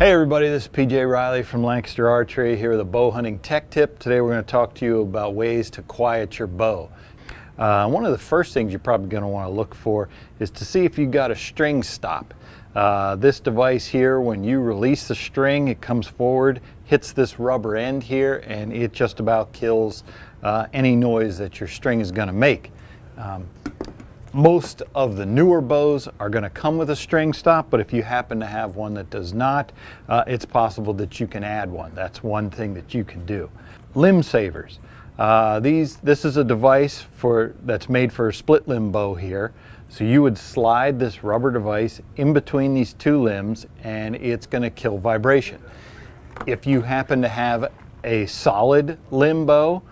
Hey everybody, this is PJ Riley from Lancaster Archery here with a bow hunting tech tip. Today we're going to talk to you about ways to quiet your bow. One of the first things you're probably going to want to look for is to see if you've got a string stop. This device here, when you release the string, it comes forward, hits this rubber end here, and it just about kills any noise that your string is going to make. Most of the newer bows are going to come with a string stop, but if you happen to have one that does not, it's possible that you can add one. That's one thing that you can do. Limb savers. This is a device that's made for a split limb bow here. So you would slide this rubber device in between these two limbs and it's going to kill vibration. If you happen to have a solid limb bow,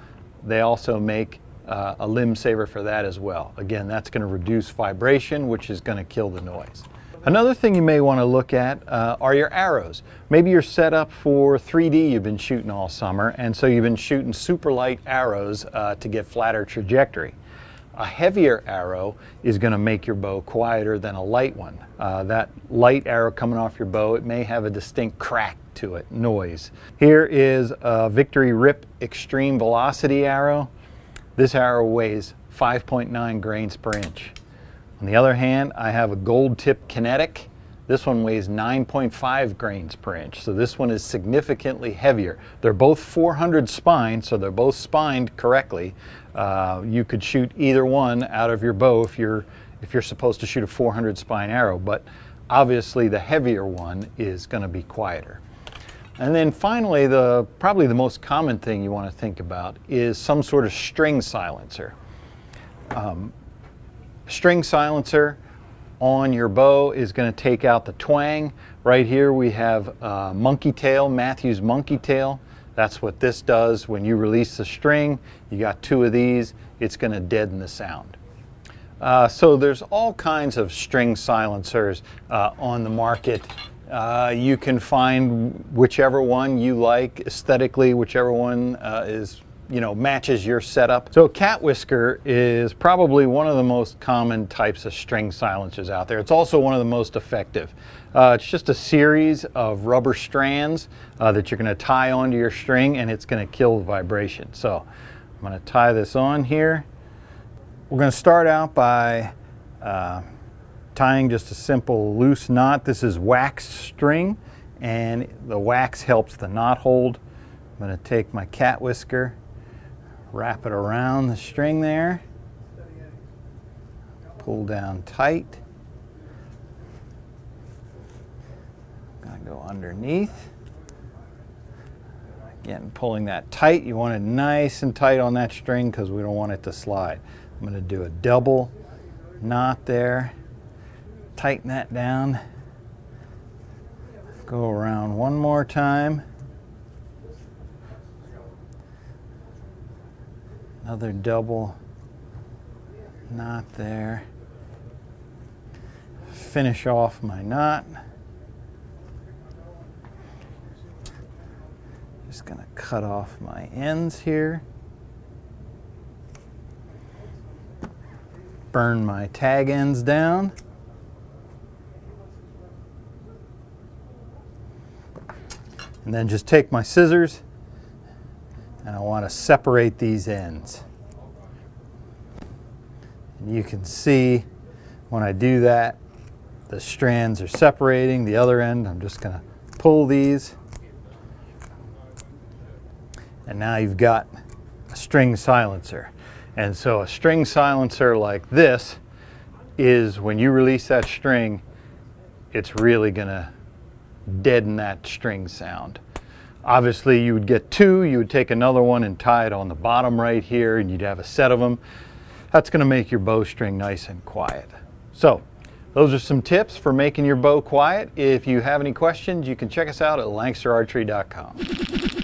they also make a limb saver for that as well. Again, that's going to reduce vibration, which is going to kill the noise. Another thing you may want to look at are your arrows. Maybe you're set up for 3D, you've been shooting all summer, and so you've been shooting super light arrows to get flatter trajectory. A heavier arrow is going to make your bow quieter than a light one. That light arrow coming off your bow, it may have a distinct crack to it, noise. Here is a Victory Rip Extreme Velocity arrow. This arrow weighs 5.9 grains per inch. On the other hand, I have a Gold Tip Kinetic. This one weighs 9.5 grains per inch, so this one is significantly heavier. They're both 400 spine, so they're both spined correctly. You could shoot either one out of your bow if you're supposed to shoot a 400 spine arrow, but obviously the heavier one is going to be quieter. And then finally, probably the most common thing you want to think about is some sort of string silencer. String silencer on your bow is going to take out the twang. Right here we have monkey tail, Matthews monkey tail. That's what this does. When you release the string, you got two of these, it's going to deaden the sound. So there's all kinds of string silencers on the market. You can find whichever one you like aesthetically, whichever one matches your setup. So cat whisker is probably one of the most common types of string silencers out there. It's also one of the most effective. It's just a series of rubber strands that you're going to tie onto your string, and it's going to kill the vibration. So I'm going to tie this on here. We're going to start out by tying just a simple loose knot. This is waxed string, and the wax helps the knot hold. I'm going to take my cat whisker, wrap it around the string there, pull down tight. I'm going to go underneath. Again, pulling that tight. You want it nice and tight on that string because we don't want it to slide. I'm going to do a double knot there. Tighten that down. Go around one more time. Another double knot there. Finish off my knot. Just going to cut off my ends here. Burn my tag ends down. And then just take my scissors and I want to separate these ends. And you can see when I do that, the strands are separating. The other end, I'm just going to pull these. And now you've got a string silencer. And so a string silencer like this is when you release that string, it's really going to deaden that string sound. Obviously you would get two, you would take another one and tie it on the bottom right here, and you'd have a set of them. That's going to make your bowstring nice and quiet. So those are some tips for making your bow quiet. If you have any questions, you can check us out at lancasterarchery.com.